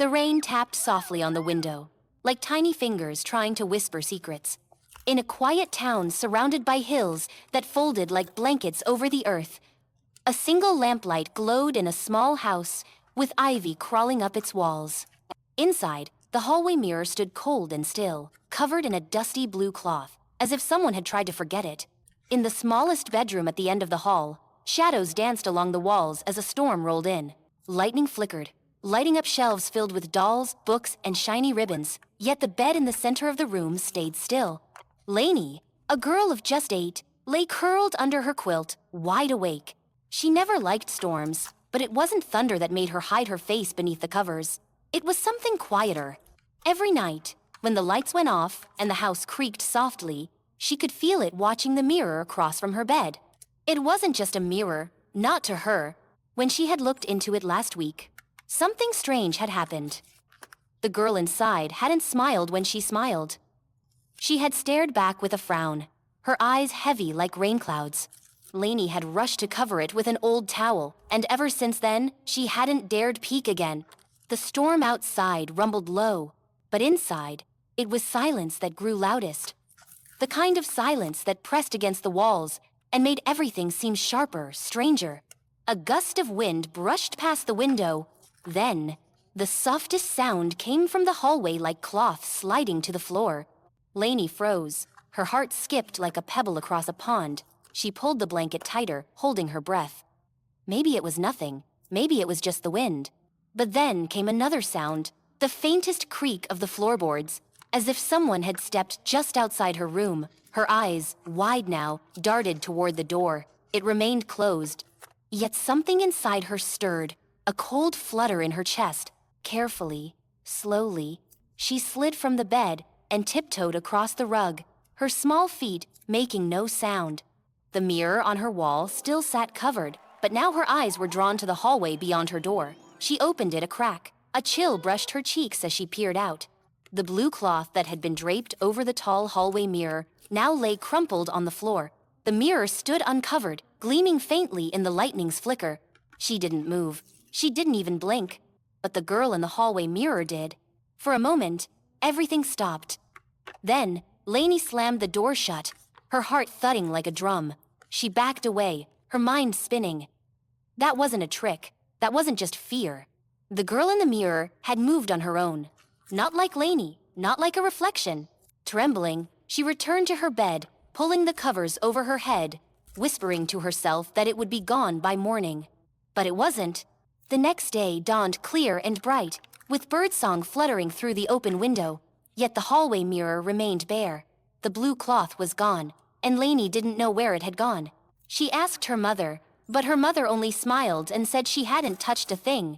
The rain tapped softly on the window, like tiny fingers trying to whisper secrets. In a quiet town surrounded by hills that folded like blankets over the earth, a single lamplight glowed in a small house with ivy crawling up its walls. Inside, the hallway mirror stood cold and still, covered in a dusty blue cloth, as if someone had tried to forget it. In the smallest bedroom at the end of the hall, shadows danced along the walls as a storm rolled in. Lightning flickered, lighting up shelves filled with dolls, books, and shiny ribbons, yet the bed in the center of the room stayed still. Lainey, a girl of just 8, lay curled under her quilt, wide awake. She never liked storms, but it wasn't thunder that made her hide her face beneath the covers. It was something quieter. Every night, when the lights went off and the house creaked softly, she could feel it watching the mirror across from her bed. It wasn't just a mirror, not to her. When she had looked into it last week, something strange had happened. The girl inside hadn't smiled when she smiled. She had stared back with a frown, her eyes heavy like rain clouds. Lainey had rushed to cover it with an old towel, and ever since then, she hadn't dared peek again. The storm outside rumbled low, but inside, it was silence that grew loudest. The kind of silence that pressed against the walls and made everything seem sharper, stranger. A gust of wind brushed past the window. Then, the softest sound came from the hallway like cloth sliding to the floor. Lainey froze. Her heart skipped like a pebble across a pond. She pulled the blanket tighter, holding her breath. Maybe it was nothing. Maybe it was just the wind. But then came another sound, the faintest creak of the floorboards, as if someone had stepped just outside her room. Her eyes, wide now, darted toward the door. It remained closed. Yet something inside her stirred, a cold flutter in her chest. Carefully, slowly, she slid from the bed and tiptoed across the rug, her small feet making no sound. The mirror on her wall still sat covered, but now her eyes were drawn to the hallway beyond her door. She opened it a crack. A chill brushed her cheeks as she peered out. The blue cloth that had been draped over the tall hallway mirror now lay crumpled on the floor. The mirror stood uncovered, gleaming faintly in the lightning's flicker. She didn't move. She didn't even blink. But the girl in the hallway mirror did. For a moment, everything stopped. Then, Lainey slammed the door shut, her heart thudding like a drum. She backed away, her mind spinning. That wasn't a trick. That wasn't just fear. The girl in the mirror had moved on her own. Not like Lainey, not like a reflection. Trembling, she returned to her bed, pulling the covers over her head, whispering to herself that it would be gone by morning. But it wasn't. The next day dawned clear and bright, with birdsong fluttering through the open window. Yet the hallway mirror remained bare. The blue cloth was gone, and Lainey didn't know where it had gone. She asked her mother, but her mother only smiled and said she hadn't touched a thing.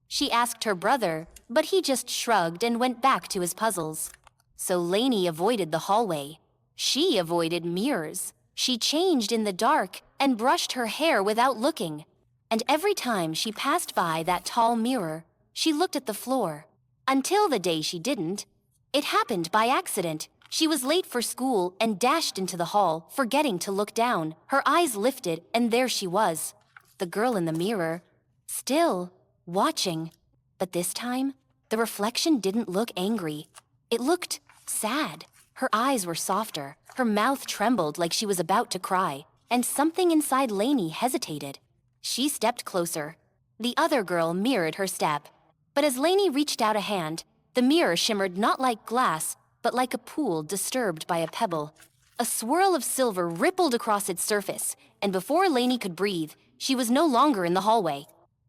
She asked her brother, but he just shrugged and went back to his puzzles. So Lainey avoided the hallway. She avoided mirrors. She changed in the dark and brushed her hair without looking. And every time she passed by that tall mirror, she looked at the floor. Until the day she didn't. It happened by accident. She was late for school and dashed into the hall, forgetting to look down. Her eyes lifted, and there she was. The girl in the mirror, still watching. But this time, the reflection didn't look angry. It looked sad. Her eyes were softer. Her mouth trembled like she was about to cry. And something inside Lainey hesitated. She stepped closer. The other girl mirrored her step. But as Lainey reached out a hand, the mirror shimmered not like glass, but like a pool disturbed by a pebble. A swirl of silver rippled across its surface, and before Lainey could breathe, she was no longer in the hallway.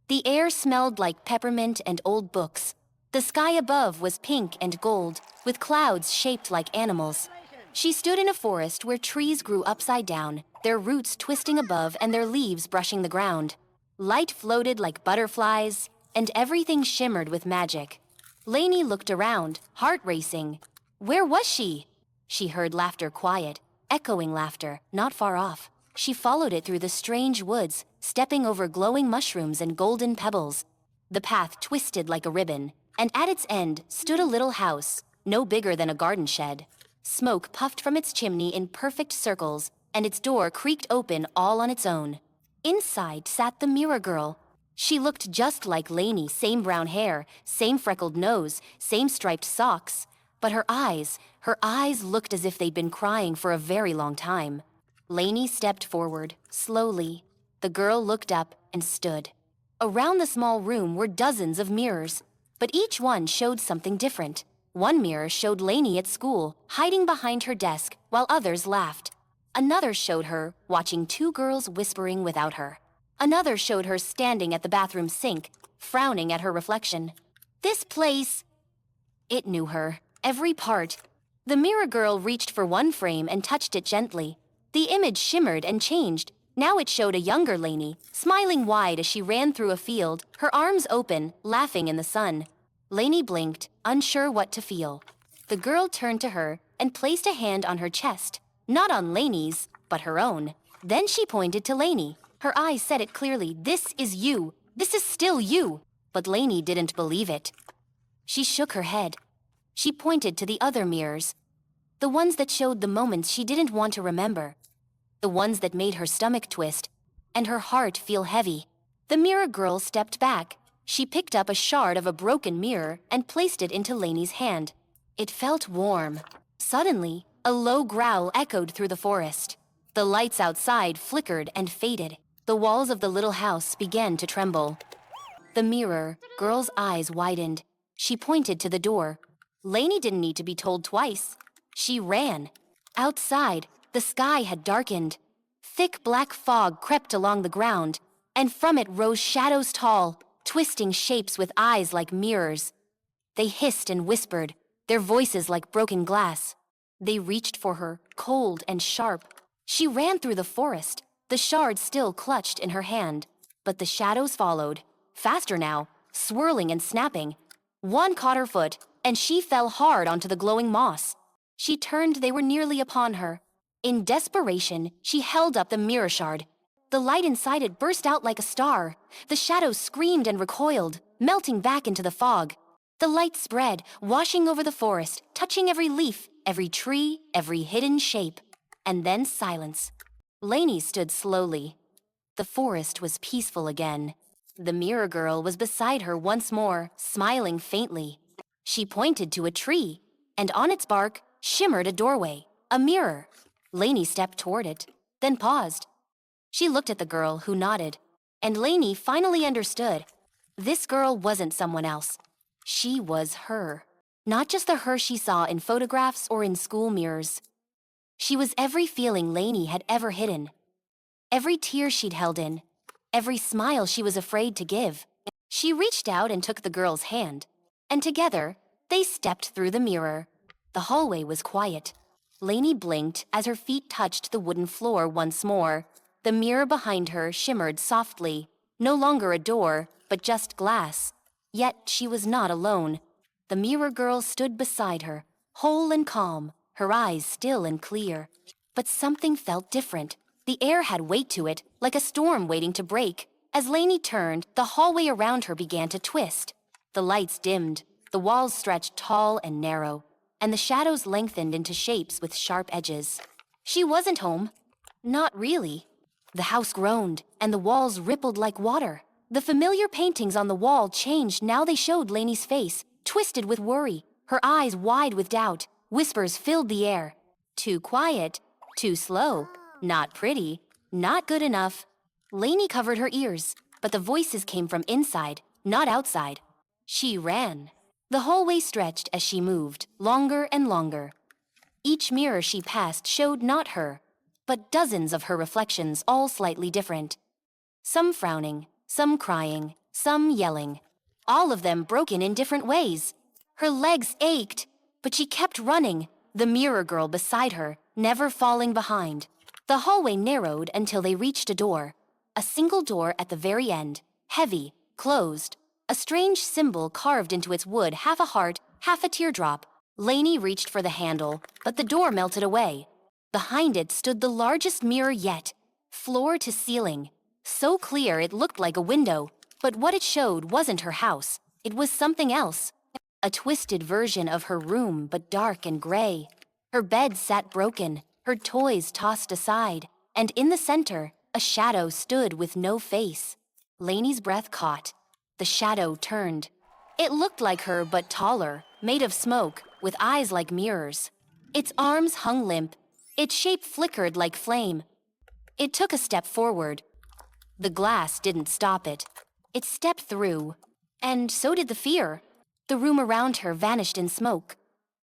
The air smelled like peppermint and old books. The sky above was pink and gold, with clouds shaped like animals. She stood in a forest where trees grew upside down, their roots twisting above and their leaves brushing the ground. Light floated like butterflies, and everything shimmered with magic. Lainey looked around, heart racing. Where was she? She heard laughter quiet, echoing laughter, not far off. She followed it through the strange woods, stepping over glowing mushrooms and golden pebbles. The path twisted like a ribbon, and at its end stood a little house, no bigger than a garden shed. Smoke puffed from its chimney in perfect circles, and its door creaked open all on its own. Inside sat the mirror girl. She looked just like Lainey, same brown hair, same freckled nose, same striped socks. But her eyes looked as if they'd been crying for a very long time. Lainey stepped forward, slowly. The girl looked up and stood. Around the small room were dozens of mirrors, but each one showed something different. One mirror showed Lainey at school, hiding behind her desk, while others laughed. Another showed her watching two girls whispering without her. Another showed her standing at the bathroom sink, frowning at her reflection. This place... It knew her, every part. The mirror girl reached for one frame and touched it gently. The image shimmered and changed. Now it showed a younger Lainey, smiling wide as she ran through a field, her arms open, laughing in the sun. Lainey blinked, unsure what to feel. The girl turned to her and placed a hand on her chest, not on Lainey's, but her own. Then she pointed to Lainey. Her eyes said it clearly, "This is you. This is still you." But Lainey didn't believe it. She shook her head. She pointed to the other mirrors, the ones that showed the moments she didn't want to remember, the ones that made her stomach twist and her heart feel heavy. The mirror girl stepped back. She picked up a shard of a broken mirror and placed it into Lainey's hand. It felt warm. Suddenly, a low growl echoed through the forest. The lights outside flickered and faded. The walls of the little house began to tremble. The mirror girl's eyes widened. She pointed to the door. Lainey didn't need to be told twice. She ran. Outside, the sky had darkened. Thick black fog crept along the ground, and from it rose shadows tall, twisting shapes with eyes like mirrors. They hissed and whispered, their voices like broken glass. They reached for her, cold and sharp. She ran through the forest, the shard still clutched in her hand. But the shadows followed, faster now, swirling and snapping. One caught her foot, and she fell hard onto the glowing moss. She turned, they were nearly upon her. In desperation, she held up the mirror shard. The light inside it burst out like a star. The shadows screamed and recoiled, melting back into the fog. The light spread, washing over the forest, touching every leaf, every tree, every hidden shape. And then silence. Lainey stood slowly. The forest was peaceful again. The mirror girl was beside her once more, smiling faintly. She pointed to a tree, and on its bark shimmered a doorway, a mirror. Lainey stepped toward it, then paused. She looked at the girl, who nodded, and Lainey finally understood. This girl wasn't someone else. She was her. Not just the her she saw in photographs or in school mirrors. She was every feeling Lainey had ever hidden, every tear she'd held in, every smile she was afraid to give. She reached out and took the girl's hand, and together, they stepped through the mirror. The hallway was quiet. Lainey blinked as her feet touched the wooden floor once more. The mirror behind her shimmered softly, no longer a door, but just glass. Yet she was not alone. The mirror girl stood beside her, whole and calm, her eyes still and clear. But something felt different. The air had weight to it, like a storm waiting to break. As Lainey turned, the hallway around her began to twist. The lights dimmed, the walls stretched tall and narrow, and the shadows lengthened into shapes with sharp edges. She wasn't home. Not really. The house groaned, and the walls rippled like water. The familiar paintings on the wall changed. Now they showed Lainey's face, twisted with worry, her eyes wide with doubt. Whispers filled the air. Too quiet, too slow, not pretty, not good enough. Lainey covered her ears, but the voices came from inside, not outside. She ran. The hallway stretched as she moved, longer and longer. Each mirror she passed showed not her, but dozens of her reflections, all slightly different. Some frowning, some crying, some yelling. All of them broken in different ways. Her legs ached, but she kept running, the mirror girl beside her, never falling behind. The hallway narrowed until they reached a door. A single door at the very end, heavy, closed. A strange symbol carved into its wood, half a heart, half a teardrop. Lainey reached for the handle, but the door melted away. Behind it stood the largest mirror yet, floor to ceiling. So clear it looked like a window, but what it showed wasn't her house. It was something else. A twisted version of her room, but dark and gray. Her bed sat broken, her toys tossed aside, and in the center, a shadow stood with no face. Lainey's breath caught. The shadow turned. It looked like her but taller, made of smoke, with eyes like mirrors. Its arms hung limp. Its shape flickered like flame. It took a step forward. The glass didn't stop it. It stepped through. And so did the fear. The room around her vanished in smoke.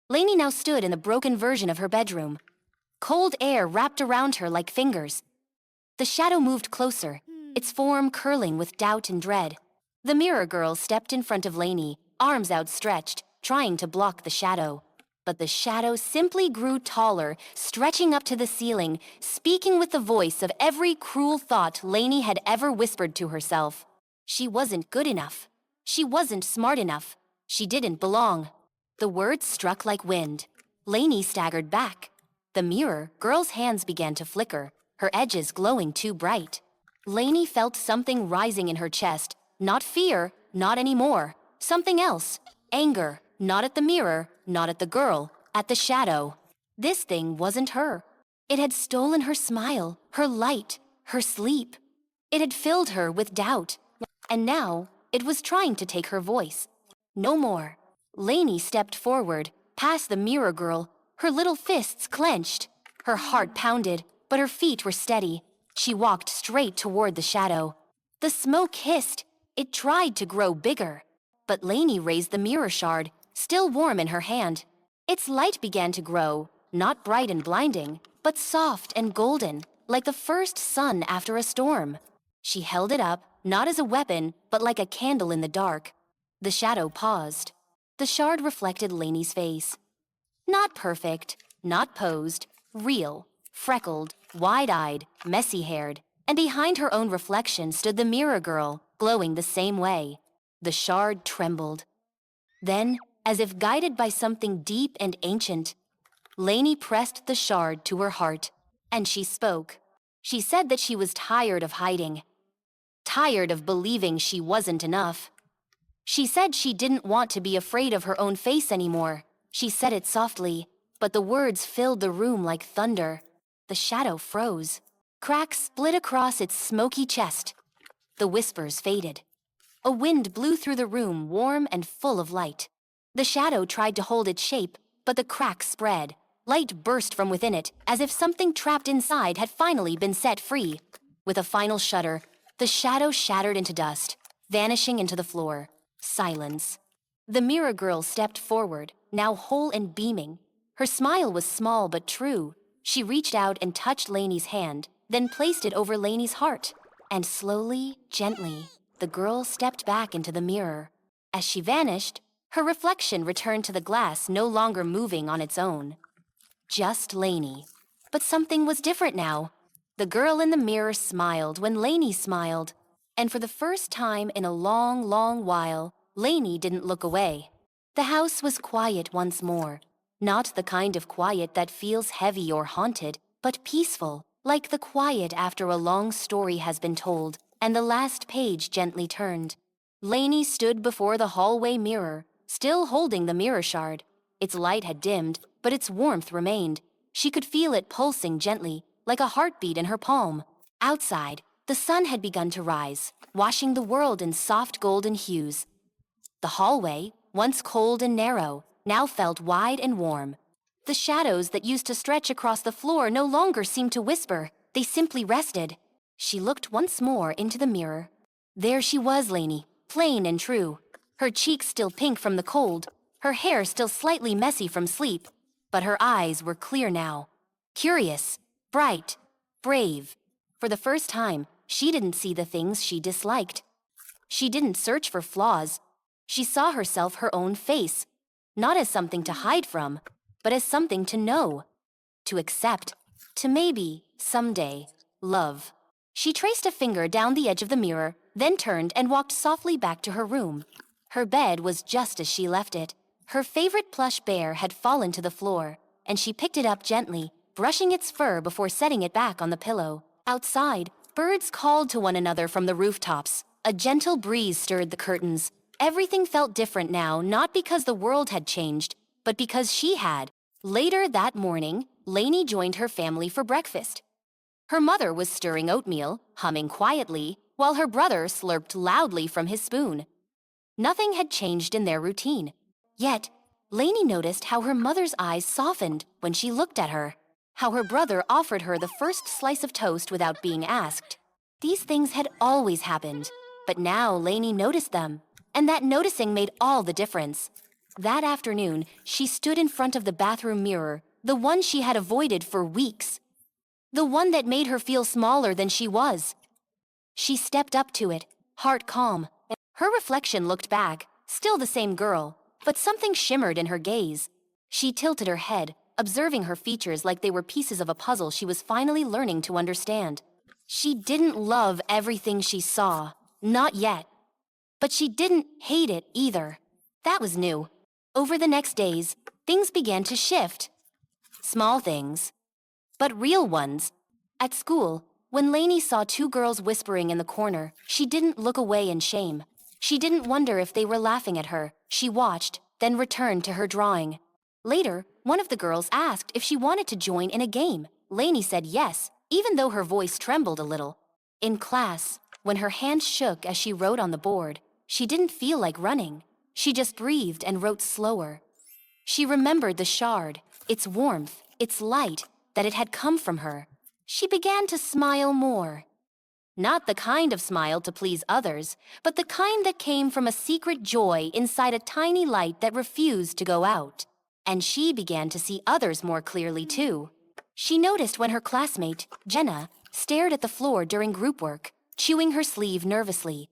Lainey now stood in the broken version of her bedroom. Cold air wrapped around her like fingers. The shadow moved closer, its form curling with doubt and dread. The mirror girl stepped in front of Lainey, arms outstretched, trying to block the shadow. But the shadow simply grew taller, stretching up to the ceiling, speaking with the voice of every cruel thought Lainey had ever whispered to herself. She wasn't good enough. She wasn't smart enough. She didn't belong. The words struck like wind. Lainey staggered back. The mirror girl's hands began to flicker, her edges glowing too bright. Lainey felt something rising in her chest. Not fear, not anymore. Something else. Anger, not at the mirror, not at the girl, at the shadow. This thing wasn't her. It had stolen her smile, her light, her sleep. It had filled her with doubt. And now, it was trying to take her voice. No more. Lainey stepped forward, past the mirror girl, her little fists clenched. Her heart pounded, but her feet were steady. She walked straight toward the shadow. The smoke hissed. It tried to grow bigger. But Lainey raised the mirror shard, still warm in her hand. Its light began to grow, not bright and blinding, but soft and golden, like the first sun after a storm. She held it up, not as a weapon, but like a candle in the dark. The shadow paused. The shard reflected Lainey's face. Not perfect, not posed, real, freckled, wide-eyed, messy-haired, and behind her own reflection stood the mirror girl, glowing the same way. The shard trembled. Then, as if guided by something deep and ancient, Lainey pressed the shard to her heart, and she spoke. She said that she was tired of hiding, tired of believing she wasn't enough. She said she didn't want to be afraid of her own face anymore. She said it softly, but the words filled the room like thunder. The shadow froze. Cracks split across its smoky chest. The whispers faded. A wind blew through the room, warm and full of light. The shadow tried to hold its shape, but the cracks spread. Light burst from within it, as if something trapped inside had finally been set free. With a final shudder, the shadow shattered into dust, vanishing into the floor. Silence. The mirror girl stepped forward, now whole and beaming. Her smile was small but true. She reached out and touched Lainey's hand, then placed it over Lainey's heart. And slowly, gently, the girl stepped back into the mirror. As she vanished, her reflection returned to the glass, no longer moving on its own. Just Lainey. But something was different now. The girl in the mirror smiled when Lainey smiled. And for the first time in a long, long while, Lainey didn't look away. The house was quiet once more. Not the kind of quiet that feels heavy or haunted, but peaceful, like the quiet after a long story has been told, and the last page gently turned. Lainey stood before the hallway mirror, still holding the mirror shard. Its light had dimmed, but its warmth remained. She could feel it pulsing gently, like a heartbeat in her palm. Outside, the sun had begun to rise, washing the world in soft golden hues. The hallway, once cold and narrow, now felt wide and warm. The shadows that used to stretch across the floor no longer seemed to whisper, they simply rested. She looked once more into the mirror. There she was, Lainey, plain and true. Her cheeks still pink from the cold, her hair still slightly messy from sleep, but her eyes were clear now. Curious, bright, brave. For the first time, she didn't see the things she disliked. She didn't search for flaws. She saw herself her own face, not as something to hide from, but as something to know, to accept, to maybe, someday, love. She traced a finger down the edge of the mirror, then turned and walked softly back to her room. Her bed was just as she left it. Her favorite plush bear had fallen to the floor, and she picked it up gently, brushing its fur before setting it back on the pillow. Outside, birds called to one another from the rooftops. A gentle breeze stirred the curtains. Everything felt different now, not because the world had changed, but because she had. Later that morning, Lainey joined her family for breakfast. Her mother was stirring oatmeal, humming quietly, while her brother slurped loudly from his spoon. Nothing had changed in their routine. Yet, Lainey noticed how her mother's eyes softened when she looked at her, how her brother offered her the first slice of toast without being asked. These things had always happened, but now Lainey noticed them, and that noticing made all the difference. That afternoon, she stood in front of the bathroom mirror, the one she had avoided for weeks, the one that made her feel smaller than she was. She stepped up to it, heart calm. Her reflection looked back, still the same girl, but something shimmered in her gaze. She tilted her head, observing her features like they were pieces of a puzzle she was finally learning to understand. She didn't love everything she saw, not yet. But she didn't hate it either. That was new. Over the next days, things began to shift. Small things, but real ones. At school, when Lainey saw two girls whispering in the corner, she didn't look away in shame. She didn't wonder if they were laughing at her. She watched, then returned to her drawing. Later, one of the girls asked if she wanted to join in a game. Lainey said yes, even though her voice trembled a little. In class, when her hands shook as she wrote on the board, she didn't feel like running. She just breathed and wrote slower. She remembered the shard, its warmth, its light, that it had come from her. She began to smile more. Not the kind of smile to please others, but the kind that came from a secret joy inside a tiny light that refused to go out. And she began to see others more clearly too. She noticed when her classmate, Jenna, stared at the floor during group work, chewing her sleeve nervously.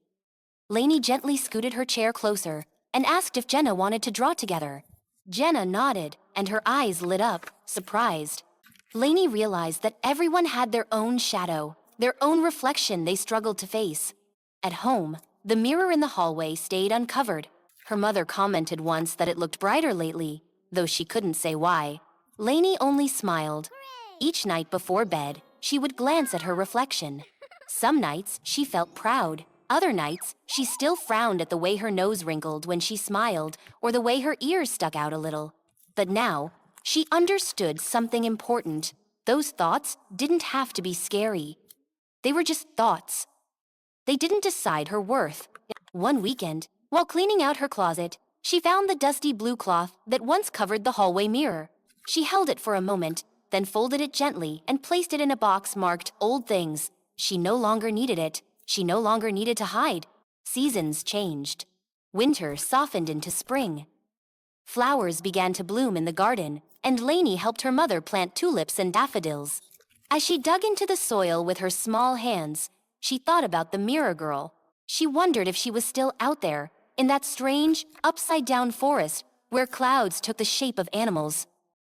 Lainey gently scooted her chair closer and asked if Jenna wanted to draw together. Jenna nodded, and her eyes lit up, surprised. Lainey realized that everyone had their own shadow, their own reflection they struggled to face. At home, the mirror in the hallway stayed uncovered. Her mother commented once that it looked brighter lately, though she couldn't say why. Lainey only smiled. Each night before bed, she would glance at her reflection. Some nights, she felt proud. Other nights, she still frowned at the way her nose wrinkled when she smiled or the way her ears stuck out a little. But now, she understood something important. Those thoughts didn't have to be scary. They were just thoughts. They didn't decide her worth. One weekend, while cleaning out her closet, she found the dusty blue cloth that once covered the hallway mirror. She held it for a moment, then folded it gently and placed it in a box marked Old Things. She no longer needed it. She no longer needed to hide. Seasons changed. Winter softened into spring. Flowers began to bloom in the garden, and Lainey helped her mother plant tulips and daffodils. As she dug into the soil with her small hands, she thought about the mirror girl. She wondered if she was still out there, in that strange, upside-down forest where clouds took the shape of animals.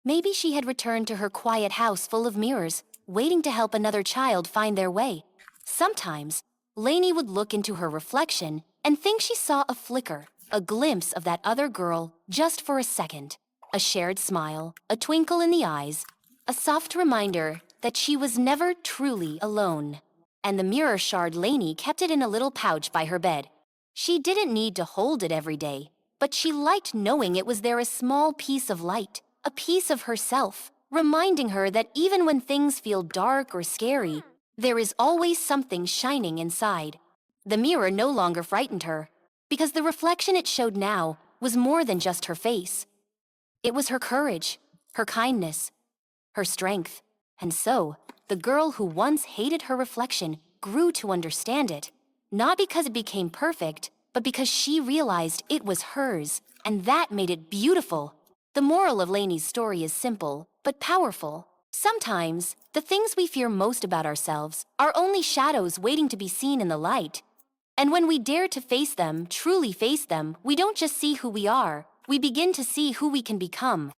Maybe she had returned to her quiet house full of mirrors, waiting to help another child find their way. Sometimes, Lainey would look into her reflection and think she saw a flicker, a glimpse of that other girl just for a second. A shared smile, a twinkle in the eyes, a soft reminder that she was never truly alone. And the mirror shard Lainey kept it in a little pouch by her bed. She didn't need to hold it every day, but she liked knowing it was there, a small piece of light, a piece of herself, reminding her that even when things feel dark or scary, there is always something shining inside. The mirror no longer frightened her, because the reflection it showed now was more than just her face. It was her courage, her kindness, her strength. And so, the girl who once hated her reflection grew to understand it, not because it became perfect, but because she realized it was hers, and that made it beautiful. The moral of Lainey's story is simple, but powerful. Sometimes, the things we fear most about ourselves are only shadows waiting to be seen in the light. And when we dare to face them, truly face them, we don't just see who we are, we begin to see who we can become.